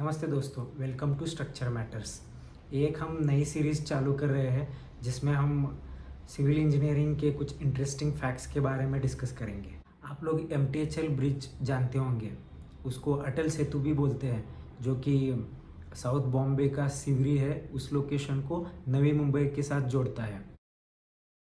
नमस्ते दोस्तों, welcome to structure matters. एक हम नई सीरीज़ चालू कर रहे हैं जिसमें हम सिविल इंजीनियरिंग के कुछ इंटरेस्टिंग फैक्ट्स के बारे में डिस्कस करेंगे। आप लोग MTHL ब्रिज जानते होंगे, उसको अटल सेतु भी बोलते हैं, जो कि साउथ बॉम्बे का सिवरी है, उस लोकेशन को नवी मुंबई के साथ जोड़ता है।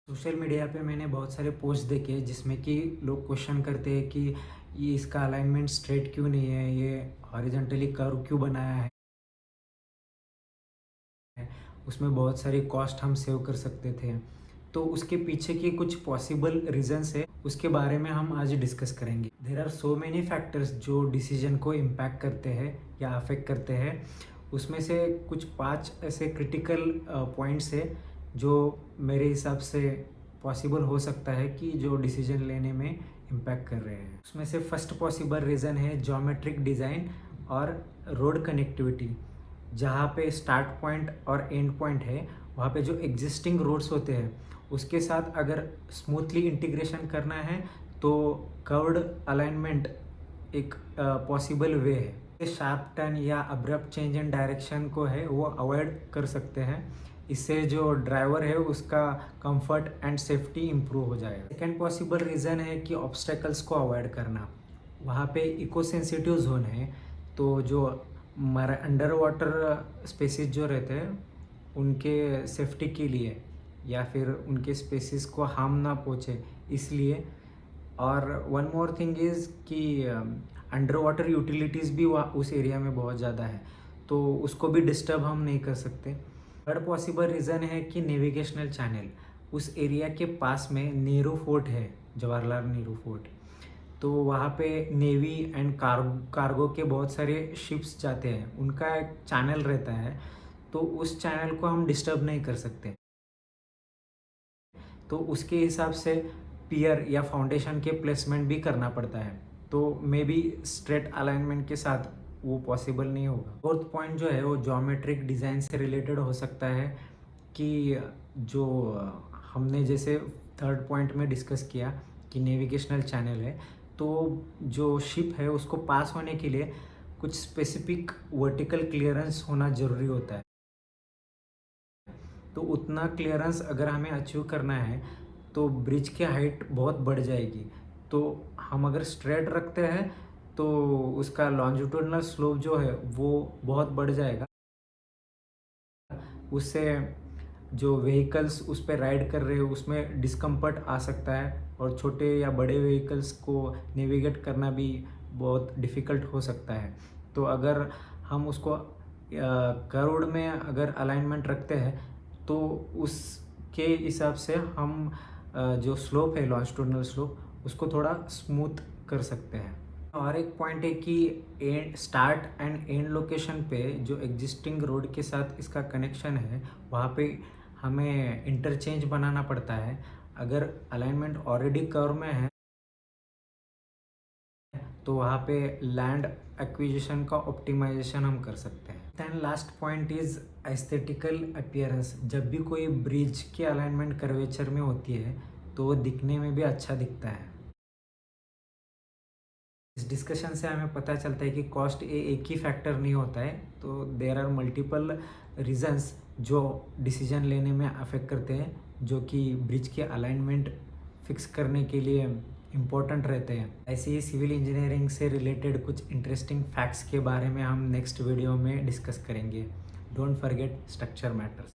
सोशल मीडिया पे मैंने बहुत सारे पोस्ट देखे जिसमें कि लोग क्वेश्चन करते हैं कि ये इसका अलाइनमेंट स्ट्रेट क्यों नहीं है, ये हॉरिजॉन्टली कर्व क्यों बनाया है, उसमें बहुत सारी कॉस्ट हम सेव कर सकते थे। तो उसके पीछे की कुछ पॉसिबल रीजंस है, उसके बारे में हम आज डिस्कस करेंगे। There are so many factors जो डिसीजन को इम्पैक्ट करते हैं या अफेक्ट करते हैं। उसमें से कुछ 5 ऐसे क्रिटिकल पॉइंट्स है जो मेरे हिसाब से पॉसिबल हो सकता है कि जो डिसीजन लेने में इम्पैक्ट कर रहे हैं। उसमें से फर्स्ट पॉसिबल रीज़न है ज्योमेट्रिक डिज़ाइन और रोड कनेक्टिविटी। जहाँ पे स्टार्ट पॉइंट और एंड पॉइंट है, वहाँ पे जो एग्जिस्टिंग रोड्स होते हैं उसके साथ अगर स्मूथली इंटीग्रेशन करना है तो कर्व्ड अलाइनमेंट एक पॉसिबल वे है। शार्प टर्न या अब्रप्ट चेंज इन डायरेक्शन को है वो अवॉइड कर सकते हैं। इससे जो ड्राइवर है उसका कंफर्ट एंड सेफ्टी इम्प्रूव हो जाएगा। सेकेंड पॉसिबल रीज़न है कि ऑब्स्टेकल्स को अवॉइड करना। वहाँ पे इको सेंसिटिव जोन है, तो जो हमारे अंडर वाटर स्पेसिस जो रहते हैं उनके सेफ्टी के लिए या फिर उनके स्पेसिस को हार्म ना पहुँचे इसलिए। और वन मोर थिंग इज़ कि अंडर वाटर यूटिलिटीज़ भी वहाँ उस एरिया में बहुत ज़्यादा है, तो उसको भी डिस्टर्ब हम नहीं कर सकते। थर्ड पॉसिबल रीज़न है कि नेविगेशनल चैनल। उस एरिया के पास में नेहरू फोर्ट है, जवाहरलाल नेहरू फोर्ट। तो वहाँ पे नेवी एंड कार्गो के बहुत सारे शिप्स जाते हैं, उनका एक चैनल रहता है, तो उस चैनल को हम डिस्टर्ब नहीं कर सकते। तो उसके हिसाब से पियर या फाउंडेशन के प्लेसमेंट भी करना पड़ता है, तो मे बी स्ट्रेट अलाइनमेंट के साथ वो पॉसिबल नहीं होगा। फोर्थ पॉइंट जो है वो ज्योमेट्रिक डिज़ाइन से रिलेटेड हो सकता है कि जो हमने जैसे थर्ड पॉइंट में डिस्कस किया कि नेविगेशनल चैनल है, तो जो शिप है उसको पास होने के लिए कुछ स्पेसिफिक वर्टिकल क्लियरेंस होना ज़रूरी होता है। तो उतना क्लियरेंस अगर हमें अचीव करना है तो ब्रिज की हाइट बहुत बढ़ जाएगी। तो हम अगर स्ट्रेट रखते हैं तो उसका लॉन्जिट्यूडनल स्लोप जो है वो बहुत बढ़ जाएगा। उससे जो व्हीकल्स उस पर राइड कर रहे हो उसमें डिस्कम्फर्ट आ सकता है और छोटे या बड़े व्हीकल्स को नेविगेट करना भी बहुत डिफ़िकल्ट हो सकता है। तो अगर हम उसको कर्व्ड में अगर अलाइनमेंट रखते हैं तो उसके हिसाब से हम जो स्लोप है, लॉन्जिट्यूडनल स्लोप, उसको थोड़ा स्मूथ कर सकते हैं। और एक पॉइंट है कि and start and and location पे जो एग्जिस्टिंग रोड के साथ इसका कनेक्शन है, वहाँ पे हमें इंटरचेंज बनाना पड़ता है। अगर अलाइनमेंट ऑलरेडी कर्व में है तो वहाँ पे लैंड एक्विजिशन का ऑप्टिमाइजेशन हम कर सकते हैं। And last point is aesthetical appearance. जब भी कोई ब्रिज की अलाइनमेंट कर्वेचर में होती है तो वो दिखने में भी अच्छा दिखता है। इस डिस्कशन से हमें पता चलता है कि कॉस्ट एक ही फैक्टर नहीं होता है, तो देर आर मल्टीपल रीजंस जो डिसीजन लेने में अफेक्ट करते हैं, जो कि ब्रिज के अलाइनमेंट फिक्स करने के लिए इम्पोर्टेंट रहते हैं। ऐसे ही सिविल इंजीनियरिंग से रिलेटेड कुछ इंटरेस्टिंग फैक्ट्स के बारे में हम नेक्स्ट वीडियो में डिस्कस करेंगे। Don't forget structure matters.